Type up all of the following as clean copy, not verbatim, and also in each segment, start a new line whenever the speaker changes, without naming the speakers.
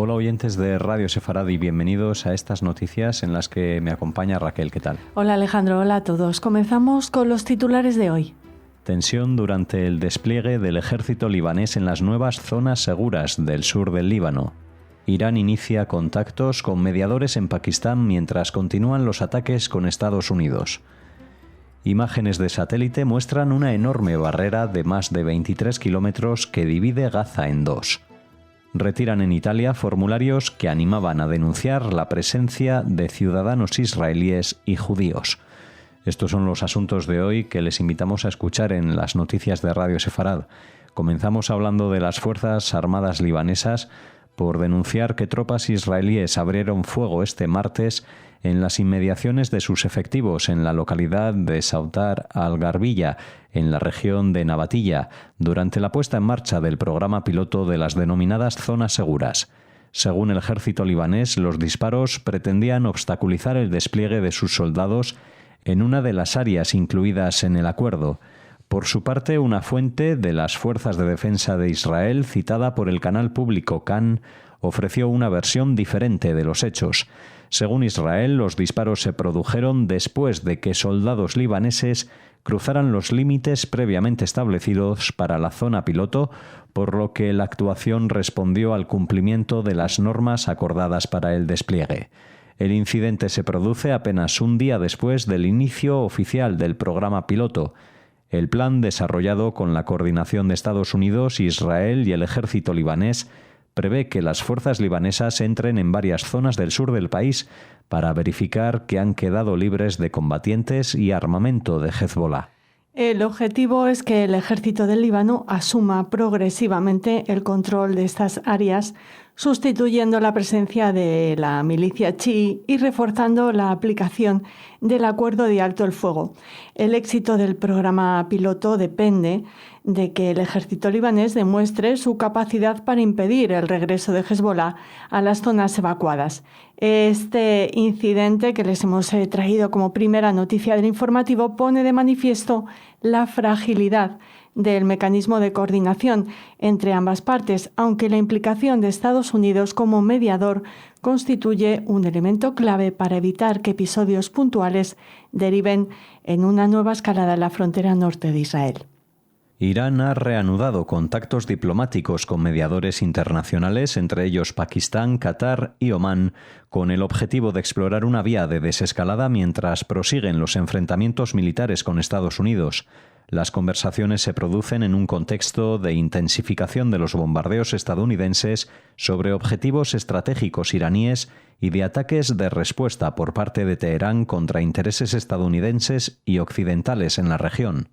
Hola oyentes de Radio Sefarad y bienvenidos a estas noticias en las que me acompaña Raquel. ¿Qué tal?
Hola Alejandro, hola a todos. Comenzamos con los titulares de hoy.
Tensión durante el despliegue del ejército libanés en las nuevas zonas seguras del sur del Líbano. Irán inicia contactos con mediadores en Pakistán mientras continúan los ataques con Estados Unidos. Imágenes de satélite muestran una enorme barrera de más de 23 kilómetros que divide Gaza en dos. Retiran en Italia formularios que animaban a denunciar la presencia de ciudadanos israelíes y judíos. Estos son los asuntos de hoy que les invitamos a escuchar en las noticias de Radio Sefarad. Comenzamos hablando de las Fuerzas Armadas libanesas por denunciar que tropas israelíes abrieron fuego este martes en las inmediaciones de sus efectivos en la localidad de Sautar al-Garbilla, en la región de Nabatilla, durante la puesta en marcha del programa piloto de las denominadas zonas seguras. Según el ejército libanés, los disparos pretendían obstaculizar el despliegue de sus soldados en una de las áreas incluidas en el acuerdo. Por su parte, una fuente de las Fuerzas de Defensa de Israel, citada por el canal público Kan, ofreció una versión diferente de los hechos. Según Israel, los disparos se produjeron después de que soldados libaneses cruzaran los límites previamente establecidos para la zona piloto, por lo que la actuación respondió al cumplimiento de las normas acordadas para el despliegue. El incidente se produce apenas un día después del inicio oficial del programa piloto. El plan, desarrollado con la coordinación de Estados Unidos, Israel y el ejército libanés, prevé que las fuerzas libanesas entren en varias zonas del sur del país para verificar que han quedado libres de combatientes y armamento de Hezbollah.
El objetivo es que el ejército del Líbano asuma progresivamente el control de estas áreas, sustituyendo la presencia de la milicia chií y reforzando la aplicación del acuerdo de alto el fuego. El éxito del programa piloto depende de que el ejército libanés demuestre su capacidad para impedir el regreso de Hezbollah a las zonas evacuadas. Este incidente que les hemos traído como primera noticia del informativo pone de manifiesto la fragilidad del mecanismo de coordinación entre ambas partes, aunque la implicación de Estados Unidos como mediador constituye un elemento clave para evitar que episodios puntuales deriven en una nueva escalada en la frontera norte de Israel.
Irán ha reanudado contactos diplomáticos con mediadores internacionales, entre ellos Pakistán, Qatar y Omán, con el objetivo de explorar una vía de desescalada mientras prosiguen los enfrentamientos militares con Estados Unidos. Las conversaciones se producen en un contexto de intensificación de los bombardeos estadounidenses sobre objetivos estratégicos iraníes y de ataques de respuesta por parte de Teherán contra intereses estadounidenses y occidentales en la región.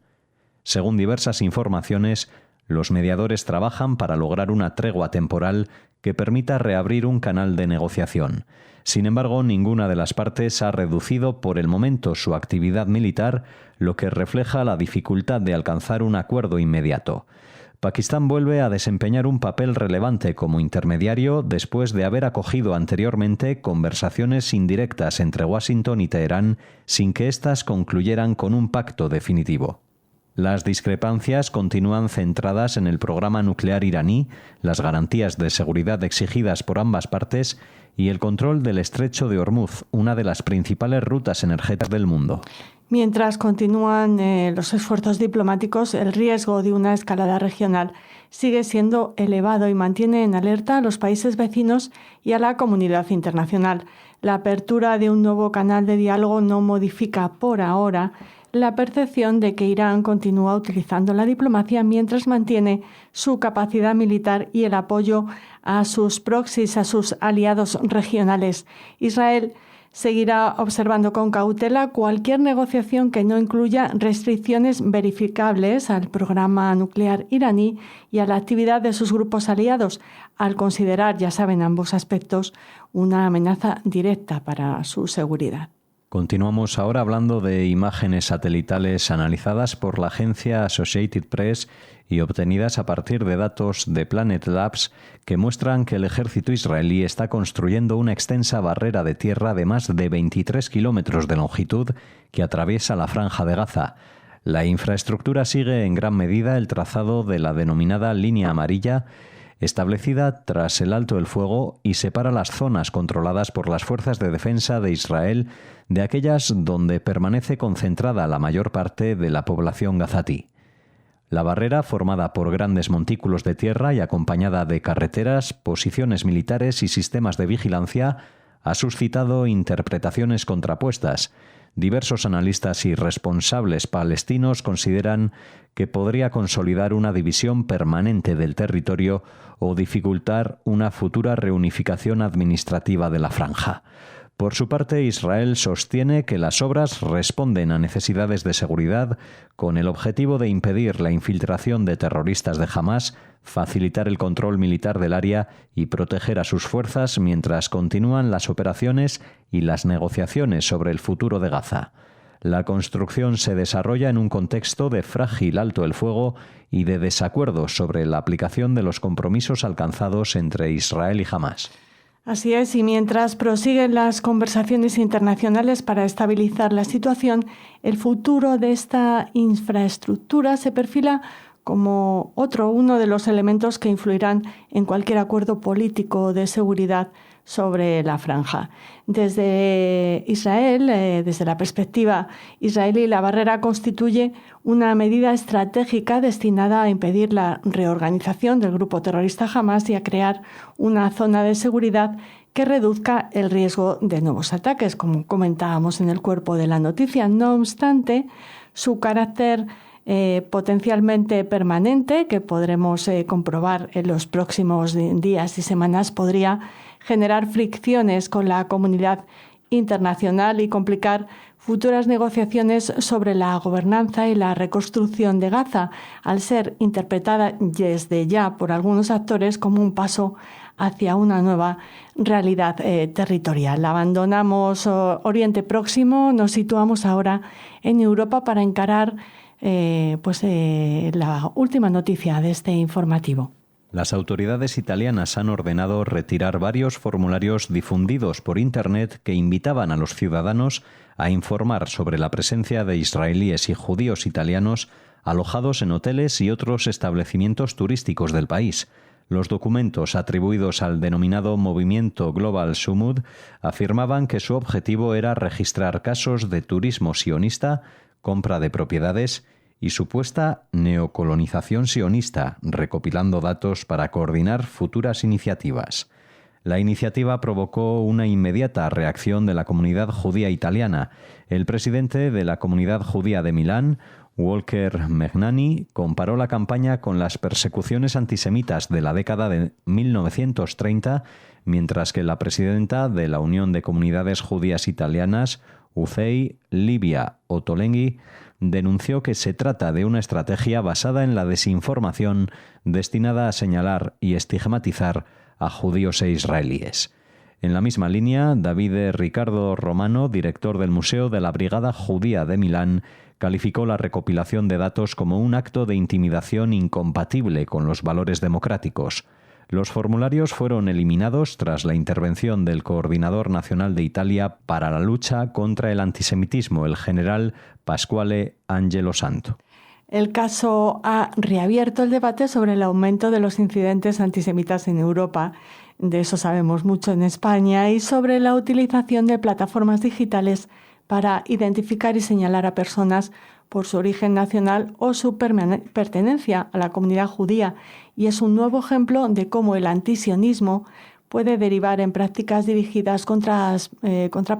Según diversas informaciones, los mediadores trabajan para lograr una tregua temporal que permita reabrir un canal de negociación. Sin embargo, ninguna de las partes ha reducido por el momento su actividad militar, lo que refleja la dificultad de alcanzar un acuerdo inmediato. Pakistán vuelve a desempeñar un papel relevante como intermediario después de haber acogido anteriormente conversaciones indirectas entre Washington y Teherán sin que éstas concluyeran con un pacto definitivo. Las discrepancias continúan centradas en el programa nuclear iraní, las garantías de seguridad exigidas por ambas partes y el control del estrecho de Hormuz, una de las principales rutas energéticas del mundo.
Mientras continúan los esfuerzos diplomáticos, el riesgo de una escalada regional sigue siendo elevado y mantiene en alerta a los países vecinos y a la comunidad internacional. La apertura de un nuevo canal de diálogo no modifica por ahora la percepción de que Irán continúa utilizando la diplomacia mientras mantiene su capacidad militar y el apoyo a sus proxies, a sus aliados regionales. Israel seguirá observando con cautela cualquier negociación que no incluya restricciones verificables al programa nuclear iraní y a la actividad de sus grupos aliados, al considerar, ya saben, ambos aspectos una amenaza directa para su seguridad.
Continuamos ahora hablando de imágenes satelitales analizadas por la agencia Associated Press y obtenidas a partir de datos de Planet Labs que muestran que el ejército israelí está construyendo una extensa barrera de tierra de más de 23 kilómetros de longitud que atraviesa la franja de Gaza. La infraestructura sigue en gran medida el trazado de la denominada línea amarilla, establecida tras el alto el fuego y separa las zonas controladas por las fuerzas de defensa de Israel de aquellas donde permanece concentrada la mayor parte de la población gazatí. La barrera, formada por grandes montículos de tierra y acompañada de carreteras, posiciones militares y sistemas de vigilancia, ha suscitado interpretaciones contrapuestas. Diversos analistas y responsables palestinos consideran que podría consolidar una división permanente del territorio o dificultar una futura reunificación administrativa de la franja. Por su parte, Israel sostiene que las obras responden a necesidades de seguridad con el objetivo de impedir la infiltración de terroristas de Hamás, facilitar el control militar del área y proteger a sus fuerzas mientras continúan las operaciones y las negociaciones sobre el futuro de Gaza. La construcción se desarrolla en un contexto de frágil alto el fuego y de desacuerdos sobre la aplicación de los compromisos alcanzados entre Israel y Hamás.
Así es, y mientras prosiguen las conversaciones internacionales para estabilizar la situación, el futuro de esta infraestructura se perfila como uno de los elementos que influirán en cualquier acuerdo político de seguridad sobre la franja. Desde Israel, desde la perspectiva israelí, la barrera constituye una medida estratégica destinada a impedir la reorganización del grupo terrorista Hamás y a crear una zona de seguridad que reduzca el riesgo de nuevos ataques, como comentábamos en el cuerpo de la noticia. No obstante, su carácter potencialmente permanente, que podremos comprobar en los próximos días y semanas, podría generar fricciones con la comunidad internacional y complicar futuras negociaciones sobre la gobernanza y la reconstrucción de Gaza, al ser interpretada desde ya por algunos actores como un paso hacia una nueva realidad territorial. Abandonamos Oriente Próximo, nos situamos ahora en Europa para encarar la última noticia de este informativo.
Las autoridades italianas han ordenado retirar varios formularios difundidos por Internet que invitaban a los ciudadanos a informar sobre la presencia de israelíes y judíos italianos alojados en hoteles y otros establecimientos turísticos del país. Los documentos atribuidos al denominado Movimiento Global Sumud afirmaban que su objetivo era registrar casos de turismo sionista, compra de propiedades y supuesta neocolonización sionista, recopilando datos para coordinar futuras iniciativas. La iniciativa provocó una inmediata reacción de la comunidad judía italiana. El presidente de la comunidad judía de Milán, Walker Megnani, comparó la campaña con las persecuciones antisemitas de la década de 1930, mientras que la presidenta de la Unión de Comunidades Judías Italianas, UCEI, Livia Ottolenghi, denunció que se trata de una estrategia basada en la desinformación destinada a señalar y estigmatizar a judíos e israelíes. En la misma línea, Davide Riccardo Romano, director del Museo de la Brigada Judía de Milán, calificó la recopilación de datos como un acto de intimidación incompatible con los valores democráticos. Los formularios fueron eliminados tras la intervención del Coordinador Nacional de Italia para la lucha contra el antisemitismo, el general Pasquale Angelo Santo.
El caso ha reabierto el debate sobre el aumento de los incidentes antisemitas en Europa. De eso sabemos mucho en España, y sobre la utilización de plataformas digitales para identificar y señalar a personas por su origen nacional o su pertenencia a la comunidad judía, y es un nuevo ejemplo de cómo el antisionismo puede derivar en prácticas dirigidas contra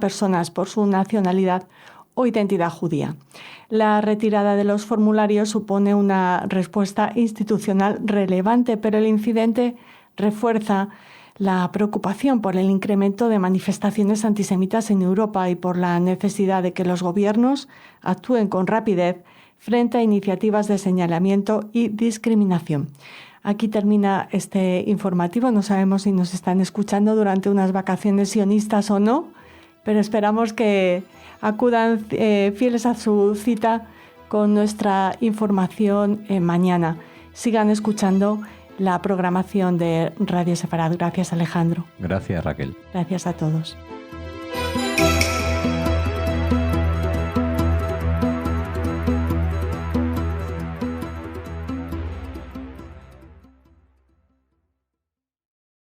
personas por su nacionalidad o identidad judía. La retirada de los formularios supone una respuesta institucional relevante, pero el incidente refuerza la preocupación por el incremento de manifestaciones antisemitas en Europa y por la necesidad de que los gobiernos actúen con rapidez frente a iniciativas de señalamiento y discriminación. Aquí termina este informativo. No sabemos si nos están escuchando durante unas vacaciones sionistas o no, pero esperamos que acudan fieles a su cita con nuestra información mañana. Sigan escuchando la programación de Radio Sefarad. Gracias, Alejandro.
Gracias, Raquel.
Gracias a todos.